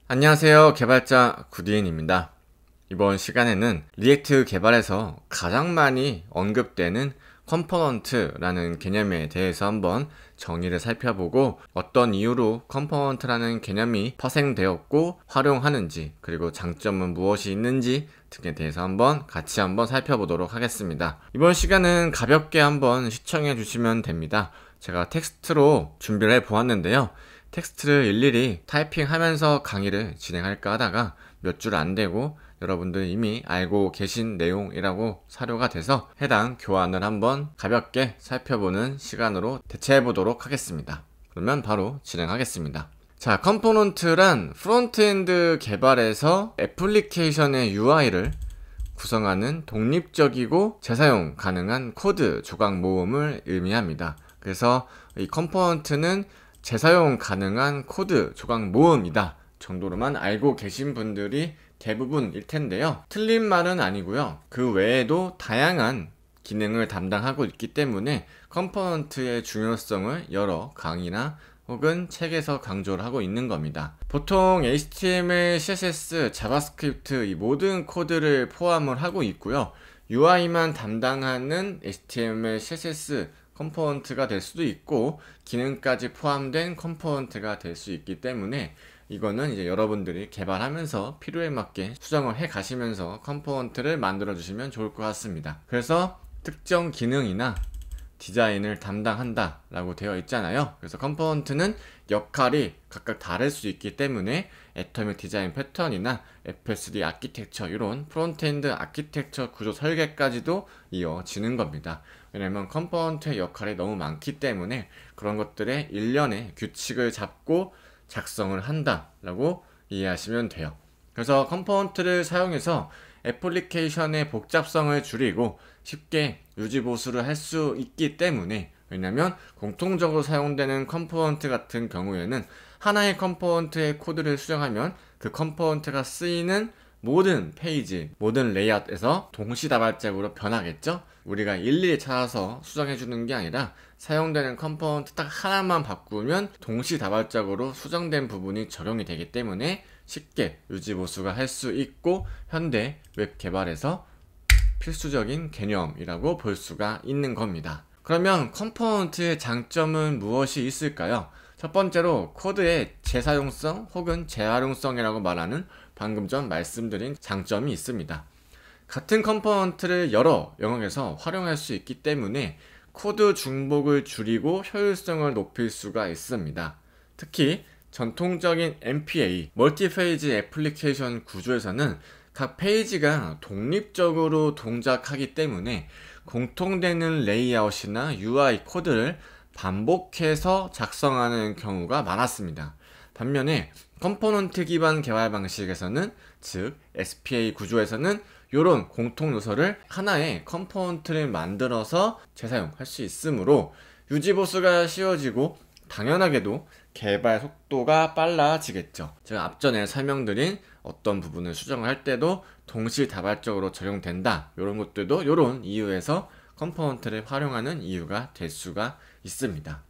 안녕하세요, 개발자 구디인입니다. 이번 시간에는 리액트 개발에서 가장 많이 언급되는 컴포넌트라는 개념에 대해서 한번 정의를 살펴보고, 어떤 이유로 컴포넌트라는 개념이 파생되었고 활용하는지, 그리고 장점은 무엇이 있는지 등에 대해서 같이 한번 살펴보도록 하겠습니다. 이번 시간은 가볍게 한번 시청해 주시면 됩니다. 제가 텍스트로 준비를 해 보았는데요. 텍스트를 일일이 타이핑하면서 강의를 진행할까 하다가 몇 줄 안 되고 여러분들 이미 알고 계신 내용이라고 사료가 돼서 해당 교환을 한번 가볍게 살펴보는 시간으로 대체해 보도록 하겠습니다. 그러면 바로 진행하겠습니다. 자, 컴포넌트란 프론트엔드 개발에서 애플리케이션의 UI를 구성하는 독립적이고 재사용 가능한 코드 조각 모음을 의미합니다. 그래서 이 컴포넌트는 재사용 가능한 코드 조각 모음이다 정도로만 알고 계신 분들이 대부분일 텐데요. 틀린 말은 아니고요. 그 외에도 다양한 기능을 담당하고 있기 때문에 컴포넌트의 중요성을 여러 강의나 혹은 책에서 강조를 하고 있는 겁니다. 보통 HTML, CSS, 자바스크립트 이 모든 코드를 포함을 하고 있고요. UI만 담당하는 HTML, CSS 컴포넌트가 될 수도 있고, 기능까지 포함된 컴포넌트가 될 수 있기 때문에 이거는 이제 여러분들이 개발하면서 필요에 맞게 수정을 해 가시면서 컴포넌트를 만들어 주시면 좋을 것 같습니다. 그래서 특정 기능이나 디자인을 담당한다 라고 되어 있잖아요. 그래서 컴포넌트는 역할이 각각 다를 수 있기 때문에 애터믹 디자인 패턴이나 FSD 아키텍처, 이런 프론트엔드 아키텍처 구조 설계까지도 이어지는 겁니다. 왜냐면 컴포넌트의 역할이 너무 많기 때문에 그런 것들의 일련의 규칙을 잡고 작성을 한다 라고 이해하시면 돼요. 그래서 컴포넌트를 사용해서 애플리케이션의 복잡성을 줄이고 쉽게 유지보수를 할 수 있기 때문에, 왜냐면 공통적으로 사용되는 컴포넌트 같은 경우에는 하나의 컴포넌트의 코드를 수정하면 그 컴포넌트가 쓰이는 모든 페이지, 모든 레이아웃에서 동시다발적으로 변하겠죠? 우리가 일일이 찾아서 수정해주는 게 아니라 사용되는 컴포넌트 딱 하나만 바꾸면 동시다발적으로 수정된 부분이 적용이 되기 때문에 쉽게 유지보수가 할 수 있고, 현대 웹 개발에서 필수적인 개념이라고 볼 수가 있는 겁니다. 그러면 컴포넌트의 장점은 무엇이 있을까요? 첫 번째로 코드의 재사용성 혹은 재활용성이라고 말하는 방금 전 말씀드린 장점이 있습니다. 같은 컴포넌트를 여러 영역에서 활용할 수 있기 때문에 코드 중복을 줄이고 효율성을 높일 수가 있습니다. 특히 전통적인 MPA, 멀티페이지 애플리케이션 구조에서는 각 페이지가 독립적으로 동작하기 때문에 공통되는 레이아웃이나 UI 코드를 반복해서 작성하는 경우가 많았습니다. 반면에 컴포넌트 기반 개발 방식에서는, 즉 SPA 구조에서는 이런 공통 요소를 하나의 컴포넌트를 만들어서 재사용할 수 있으므로 유지보수가 쉬워지고 당연하게도 개발 속도가 빨라지겠죠. 제가 앞전에 설명드린 어떤 부분을 수정을 할 때도 동시다발적으로 적용된다, 이런 것들도 이런 이유에서 컴포넌트를 활용하는 이유가 될 수가 있습니다.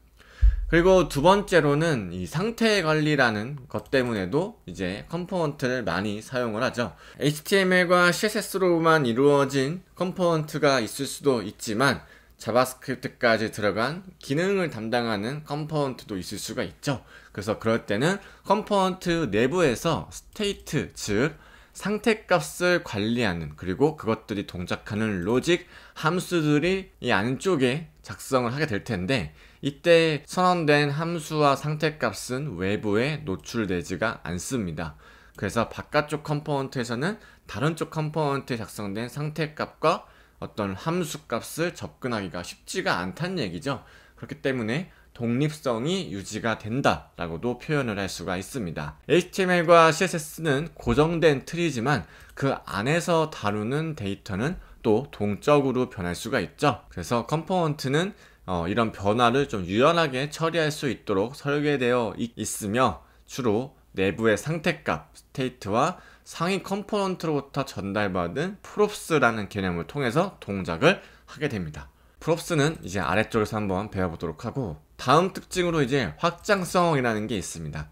그리고 두 번째로는 이 상태 관리라는 것 때문에도 이제 컴포넌트를 많이 사용을 하죠. HTML과 CSS로만 이루어진 컴포넌트가 있을 수도 있지만 자바스크립트까지 들어간 기능을 담당하는 컴포넌트도 있을 수가 있죠. 그래서 그럴 때는 컴포넌트 내부에서 스테이트, 즉 상태값을 관리하는, 그리고 그것들이 동작하는 로직 함수들이 이 안쪽에 작성을 하게 될 텐데, 이때 선언된 함수와 상태값은 외부에 노출되지가 않습니다. 그래서 바깥쪽 컴포넌트에서는 다른 쪽 컴포넌트에 작성된 상태값과 어떤 함수값을 접근하기가 쉽지가 않다는 얘기죠. 그렇기 때문에 독립성이 유지가 된다라고도 표현을 할 수가 있습니다. HTML과 CSS는 고정된 틀이지만 그 안에서 다루는 데이터는 또 동적으로 변할 수가 있죠. 그래서 컴포넌트는 이런 변화를 좀 유연하게 처리할 수 있도록 설계되어 있으며, 주로 내부의 상태값, 스테이트와 상위 컴포넌트로부터 전달받은 props라는 개념을 통해서 동작을 하게 됩니다. 프롭스는 이제 아래쪽에서 한번 배워보도록 하고, 다음 특징으로 이제 확장성이라는 게 있습니다.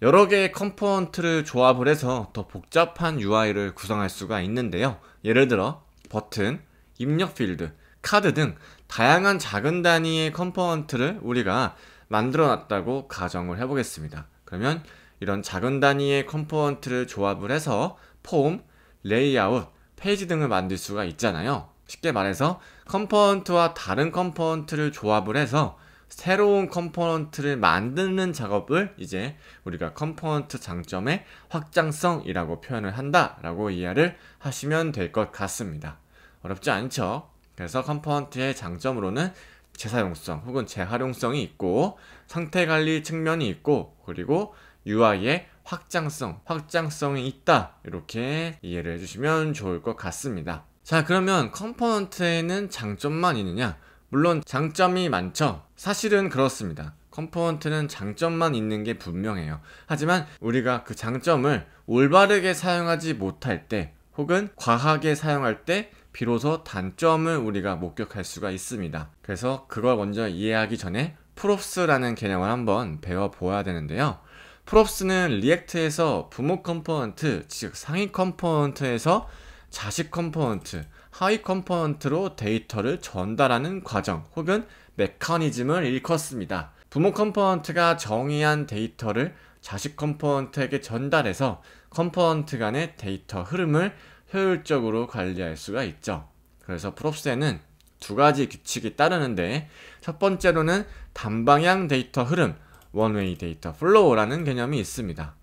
여러 개의 컴포넌트를 조합을 해서 더 복잡한 UI를 구성할 수가 있는데요. 예를 들어 버튼, 입력 필드, 카드 등 다양한 작은 단위의 컴포넌트를 우리가 만들어 놨다고 가정을 해보겠습니다. 그러면 이런 작은 단위의 컴포넌트를 조합을 해서 폼, 레이아웃, 페이지 등을 만들 수가 있잖아요. 쉽게 말해서 컴포넌트와 다른 컴포넌트를 조합을 해서 새로운 컴포넌트를 만드는 작업을 이제 우리가 컴포넌트 장점의 확장성이라고 표현을 한다라고 이해를 하시면 될 것 같습니다. 어렵지 않죠? 그래서 컴포넌트의 장점으로는 재사용성 혹은 재활용성이 있고, 상태관리 측면이 있고, 그리고 UI의 확장성이 있다, 이렇게 이해를 해주시면 좋을 것 같습니다. 자, 그러면 컴포넌트에는 장점만 있느냐? 물론 장점이 많죠. 사실은 그렇습니다. 컴포넌트는 장점만 있는 게 분명해요. 하지만 우리가 그 장점을 올바르게 사용하지 못할 때, 혹은 과하게 사용할 때 비로소 단점을 우리가 목격할 수가 있습니다. 그래서 그걸 먼저 이해하기 전에 프롭스라는 개념을 한번 배워보아야 되는데요. 프롭스는 리액트에서 부모 컴포넌트, 즉 상위 컴포넌트에서 자식 컴포넌트, 하위 컴포넌트로 데이터를 전달하는 과정 혹은 메커니즘을 일컫습니다. 부모 컴포넌트가 정의한 데이터를 자식 컴포넌트에게 전달해서 컴포넌트 간의 데이터 흐름을 효율적으로 관리할 수가 있죠. 그래서 프롭스에는 두 가지 규칙이 따르는데, 첫 번째로는 단방향 데이터 흐름, 원웨이 데이터 플로우라는 개념이 있습니다.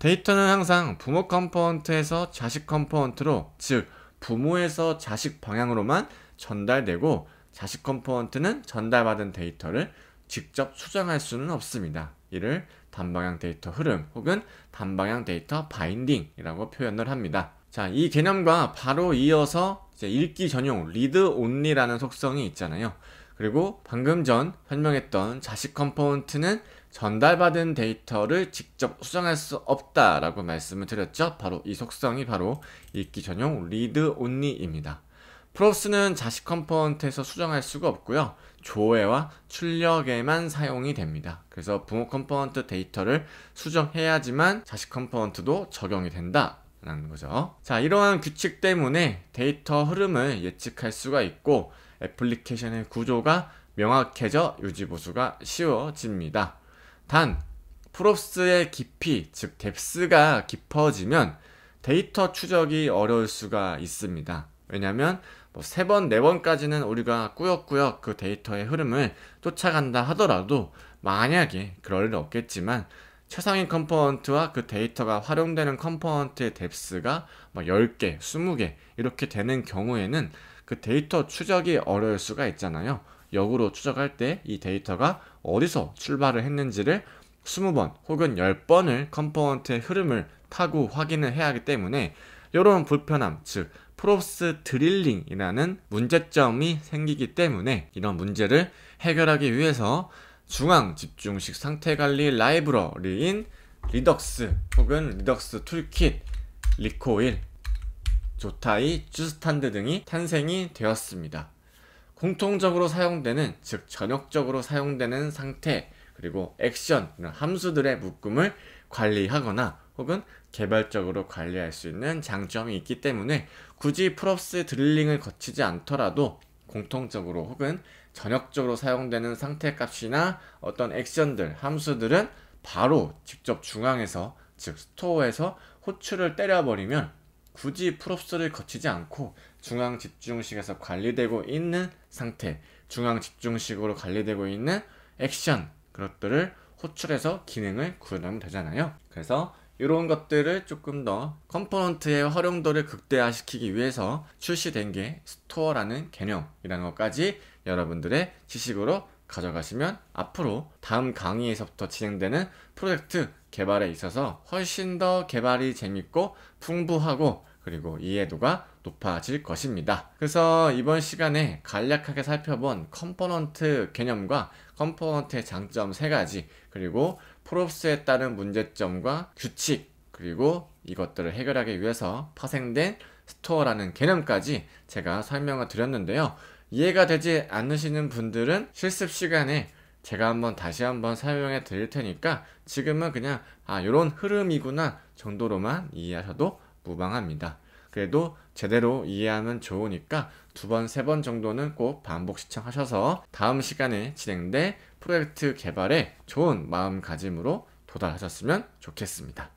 데이터는 항상 부모 컴포넌트에서 자식 컴포넌트로, 즉 부모에서 자식 방향으로만 전달되고, 자식 컴포넌트는 전달받은 데이터를 직접 수정할 수는 없습니다. 이를 단방향 데이터 흐름 혹은 단방향 데이터 바인딩이라고 표현을 합니다. 자, 이 개념과 바로 이어서 이제 읽기 전용 리드 온리라는 속성이 있잖아요. 그리고 방금 전 설명했던 자식 컴포넌트는 전달받은 데이터를 직접 수정할 수 없다라고 말씀을 드렸죠. 바로 이 속성이 바로 읽기 전용 리드 온리입니다. 프롭스는 자식 컴포넌트에서 수정할 수가 없고요. 조회와 출력에만 사용이 됩니다. 그래서 부모 컴포넌트 데이터를 수정해야지만 자식 컴포넌트도 적용이 된다 라는 거죠. 자, 이러한 규칙 때문에 데이터 흐름을 예측할 수가 있고, 애플리케이션의 구조가 명확해져 유지보수가 쉬워집니다. 단, 프롭스의 깊이, 즉 뎁스가 깊어지면 데이터 추적이 어려울 수가 있습니다. 왜냐하면 세 번, 네 번까지는 우리가 꾸역꾸역 그 데이터의 흐름을 쫓아간다 하더라도, 만약에 그럴 일 없겠지만 최상위 컴포넌트와 그 데이터가 활용되는 컴포넌트의 뎁스가 10개, 20개 이렇게 되는 경우에는 그 데이터 추적이 어려울 수가 있잖아요. 역으로 추적할 때 이 데이터가 어디서 출발을 했는지를 20번 혹은 10번을 컴포넌트의 흐름을 타고 확인을 해야 하기 때문에 이런 불편함, 즉 프롭스 드릴링이라는 문제점이 생기기 때문에, 이런 문제를 해결하기 위해서 중앙 집중식 상태관리 라이브러리인 리덕스 혹은 리덕스 툴킷, 리코일, 조타이, 주스탄드 등이 탄생이 되었습니다. 공통적으로 사용되는, 즉 전역적으로 사용되는 상태 그리고 액션, 이런 함수들의 묶음을 관리하거나 혹은 개별적으로 관리할 수 있는 장점이 있기 때문에 굳이 프롭스 드릴링을 거치지 않더라도 공통적으로 혹은 전역적으로 사용되는 상태 값이나 어떤 액션들, 함수들은 바로 직접 중앙에서, 즉 스토어에서 호출을 때려버리면 굳이 프롭스를 거치지 않고 중앙 집중식에서 관리되고 있는 상태, 중앙 집중식으로 관리되고 있는 액션, 그것들을 호출해서 기능을 구현하면 되잖아요. 그래서 이런 것들을 조금 더 컴포넌트의 활용도를 극대화시키기 위해서 출시된 게 스토어라는 개념이라는 것까지 여러분들의 지식으로 가져가시면 앞으로 다음 강의에서부터 진행되는 프로젝트 개발에 있어서 훨씬 더 개발이 재밌고 풍부하고 그리고 이해도가 높아질 것입니다. 그래서 이번 시간에 간략하게 살펴본 컴포넌트 개념과 컴포넌트의 장점 3가지, 그리고 프롭스에 따른 문제점과 규칙, 그리고 이것들을 해결하기 위해서 파생된 스토어라는 개념까지 제가 설명을 드렸는데요. 이해가 되지 않으시는 분들은 실습 시간에 제가 다시 한번 사용해 드릴 테니까 지금은 그냥 요런 흐름이구나 정도로만 이해하셔도 무방합니다. 그래도 제대로 이해하면 좋으니까 2번, 3번 정도는 꼭 반복 시청하셔서 다음 시간에 진행될 프로젝트 개발에 좋은 마음가짐으로 도달하셨으면 좋겠습니다.